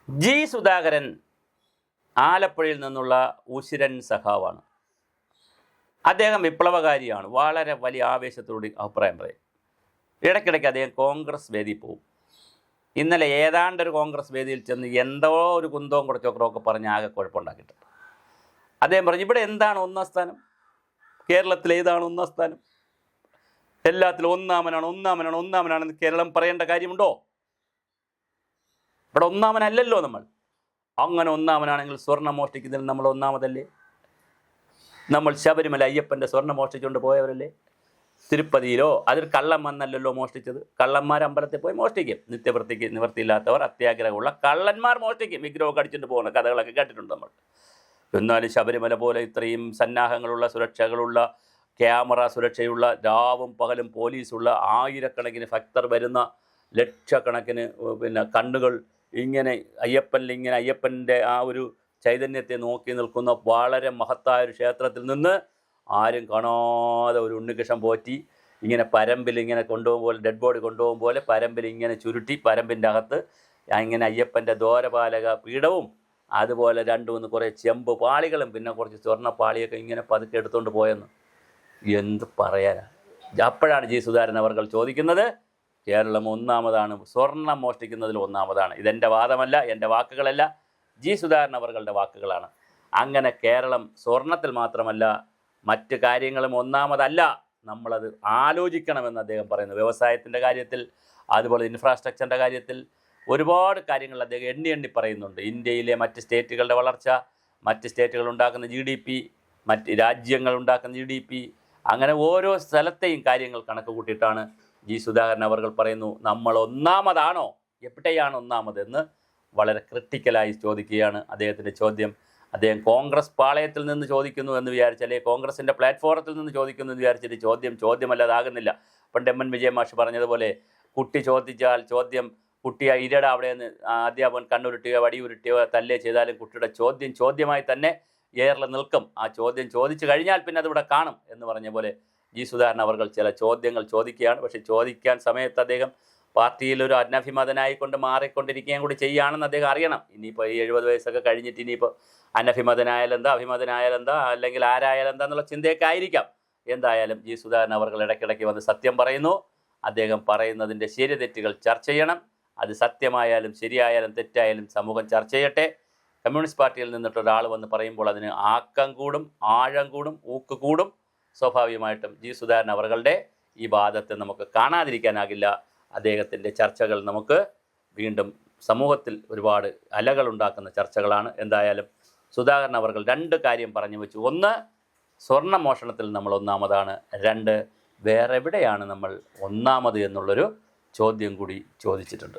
G Sudhakaran ആലപ്പുഴയിൽ നിന്നുള്ള ഉശിരൻ സഖാവാണ്. അദ്ദേഹം വിപ്ലവകാരിയാണ്. വളരെ വലിയ ആവേശത്തോടെ അഭിപ്രായം പറയും. ഇടയ്ക്കിടയ്ക്ക് അദ്ദേഹം കോൺഗ്രസ് വേദിയിൽ പോകും. ഇന്നലെ ഏതാണ്ടൊരു കോൺഗ്രസ് വേദിയിൽ ചെന്ന് എന്തോ ഒരു കുന്തവും കുറച്ചൊക്കെ പറഞ്ഞ് ആകെ കുഴപ്പമുണ്ടാക്കിയിട്ടുണ്ട്. അദ്ദേഹം പറഞ്ഞു, ഇവിടെ എന്താണ് ഒന്നാം സ്ഥാനം? കേരളത്തിൽ ഏതാണ് ഒന്നാം സ്ഥാനം? എല്ലാത്തിലും ഒന്നാമനാണെന്ന് കേരളം പറയേണ്ട കാര്യമുണ്ടോ? ഇവിടെ ഒന്നാമനല്ലല്ലോ നമ്മൾ. അങ്ങനെ ഒന്നാമനാണെങ്കിൽ സ്വർണ്ണം മോഷ്ടിക്കുന്നതിൽ നമ്മൾ ഒന്നാമതല്ലേ? നമ്മൾ ശബരിമല അയ്യപ്പൻ്റെ സ്വർണ്ണം മോഷ്ടിച്ചുകൊണ്ട് പോയവരല്ലേ? തിരുപ്പതിയിലോ അതൊരു കള്ളം വന്നല്ലല്ലോ മോഷ്ടിച്ചത്. കള്ളന്മാർ അമ്പലത്തിൽ പോയി മോഷ്ടിക്കും. നിവൃത്തിയില്ലാത്തവർ, അത്യാഗ്രഹമുള്ള കള്ളന്മാർ മോഷ്ടിക്കും. വിഗ്രഹം കടിച്ചിട്ട് പോകുന്ന കഥകളൊക്കെ കേട്ടിട്ടുണ്ട് നമ്മൾ. എന്നാലും ശബരിമല പോലെ ഇത്രയും സന്നാഹങ്ങളുള്ള, സുരക്ഷകളുള്ള, ക്യാമറ സുരക്ഷയുള്ള, രാവും പകലും പോലീസുള്ള, ആയിരക്കണക്കിന് ഭക്തർ വരുന്ന, ലക്ഷക്കണക്കിന് കണ്ണുകൾ ഇങ്ങനെ അയ്യപ്പൻ്റെ ആ ഒരു ചൈതന്യത്തെ നോക്കി നിൽക്കുന്ന വളരെ മഹത്തായ ഒരു ക്ഷേത്രത്തിൽ നിന്ന് ആരും കാണാതെ ഒരു ഉണ്ണികൃഷ്ണൻ പോറ്റി ഇങ്ങനെ പരമ്പിൽ ഇങ്ങനെ കൊണ്ടുപോകും പോലെ, ഡെഡ് ബോഡി കൊണ്ടുപോകും പോലെ പരമ്പിൽ ഇങ്ങനെ ചുരുട്ടി, പരമ്പിൻ്റെ അകത്ത് ഇങ്ങനെ അയ്യപ്പൻ്റെ ദ്വാരപാലക പീഠവും അതുപോലെ 2-3 കുറേ ചെമ്പ് പാളികളും പിന്നെ കുറച്ച് സ്വർണ്ണ പാളിയൊക്കെ ഇങ്ങനെ പതുക്കെ എടുത്തുകൊണ്ട് പോയെന്ന് എന്ത് പറയാനാണ്? അപ്പോഴാണ് ജി സുധാകരൻ അവർ ചോദിക്കുന്നത്, കേരളം ഒന്നാമതാണ്, സ്വർണം മോഷ്ടിക്കുന്നതിൽ ഒന്നാമതാണ്. ഇതെൻ്റെ വാദമല്ല, എൻ്റെ വാക്കുകളല്ല, ജി സുധാകരൻ അവരുടെ വാക്കുകളാണ്. അങ്ങനെ കേരളം സ്വർണത്തിൽ മാത്രമല്ല മറ്റ് കാര്യങ്ങളും ഒന്നാമതല്ല, നമ്മളത് ആലോചിക്കണമെന്ന് അദ്ദേഹം പറയുന്നു. വ്യവസായത്തിൻ്റെ കാര്യത്തിൽ, അതുപോലെ ഇൻഫ്രാസ്ട്രക്ചറിൻ്റെ കാര്യത്തിൽ ഒരുപാട് കാര്യങ്ങൾ അദ്ദേഹം എണ്ണി പറയുന്നുണ്ട്. ഇന്ത്യയിലെ മറ്റ് സ്റ്റേറ്റുകളുടെ വളർച്ച, മറ്റ് സ്റ്റേറ്റുകൾ ഉണ്ടാക്കുന്ന GDP, മറ്റ് രാജ്യങ്ങൾ ഉണ്ടാക്കുന്ന GDP, അങ്ങനെ ഓരോ സ്ഥലത്തെയും കാര്യങ്ങൾ കണക്ക് കൂട്ടിയിട്ടാണ് ജി സുധാകരൻ അവർ പറയുന്നു, നമ്മൾ ഒന്നാമതാണോ, എവിടെയാണ് ഒന്നാമതെന്ന് വളരെ ക്രിട്ടിക്കലായി ചോദിക്കുകയാണ്. അദ്ദേഹത്തിൻ്റെ ചോദ്യം അദ്ദേഹം കോൺഗ്രസ് പാളയത്തിൽ നിന്ന് ചോദിക്കുന്നു എന്ന് വിചാരിച്ചാൽ, കോൺഗ്രസിൻ്റെ പ്ലാറ്റ്ഫോറത്തിൽ നിന്ന് ചോദിക്കുന്നു എന്ന് വിചാരിച്ചിട്ട് ചോദ്യമല്ലാതാകുന്നില്ല. പണ്ട് MN വിജയ മാഷ് പറഞ്ഞതുപോലെ, കുട്ടി ചോദിച്ചാൽ ചോദ്യം കുട്ടിയെ ഇരട അവിടെ നിന്ന് അധ്യാപകൻ കണ്ണുരുട്ടുകയോ വടിയുരുട്ടുകയോ തല്ലേ ചെയ്താലും കുട്ടിയുടെ ചോദ്യമായി തന്നെ ഏറെ നിൽക്കും. ആ ചോദ്യം ചോദിച്ചു കഴിഞ്ഞാൽ പിന്നെ അതിവിടെ കാണും എന്ന് പറഞ്ഞ പോലെ ജി സുധാകരൻ അവർ ചില ചോദ്യങ്ങൾ ചോദിക്കുകയാണ്. പക്ഷേ ചോദിക്കാൻ സമയത്ത് അദ്ദേഹം പാർട്ടിയിലൊരു അനഭിമതനായിക്കൊണ്ട് മാറിക്കൊണ്ടിരിക്കുകയും കൂടി ചെയ്യുകയാണെന്ന് അദ്ദേഹം അറിയണം. ഇനിയിപ്പോൾ ഈ 70 വയസ്സൊക്കെ കഴിഞ്ഞിട്ട് ഇനിയിപ്പോൾ അനഭിമതനായാലെന്താ, അഭിമതനായാലെന്താ, അല്ലെങ്കിൽ ആരായാലെന്താ എന്നുള്ള ചിന്തയൊക്കെ ആയിരിക്കാം. എന്തായാലും ജി സുധാകരൻ അവർ ഇടയ്ക്കിടയ്ക്ക് വന്ന് സത്യം പറയുന്നു. അദ്ദേഹം പറയുന്നതിൻ്റെ ശരി തെറ്റുകൾ ചർച്ച ചെയ്യണം. അത് സത്യമായാലും ശരിയായാലും തെറ്റായാലും സമൂഹം ചർച്ച ചെയ്യട്ടെ. കമ്മ്യൂണിസ്റ്റ് പാർട്ടിയിൽ നിന്നിട്ട് ഒരാൾ വന്ന് പറയുമ്പോൾ അതിന് ആക്കം കൂടും, ആഴം കൂടും, ഊക്ക് കൂടും. സ്വാഭാവികമായിട്ടും ജി സുധാകരൻ അവരുടെ ഈ വാദത്തെ നമുക്ക് കാണാതിരിക്കാനാകില്ല. അദ്ദേഹത്തിൻ്റെ ചർച്ചകൾ നമുക്ക് വീണ്ടും സമൂഹത്തിൽ ഒരുപാട് അലകളുണ്ടാക്കുന്ന ചർച്ചകളാണ്. എന്തായാലും സുധാകരൻ അവർ 2 കാര്യം പറഞ്ഞു വെച്ചു. 1, സ്വർണ്ണ മോഷണത്തിൽ നമ്മൾ ഒന്നാമതാണ്. 2, വേറെ എവിടെയാണ് നമ്മൾ ഒന്നാമത് എന്നുള്ളൊരു ചോദ്യം കൂടി ചോദിച്ചിട്ടുണ്ട്.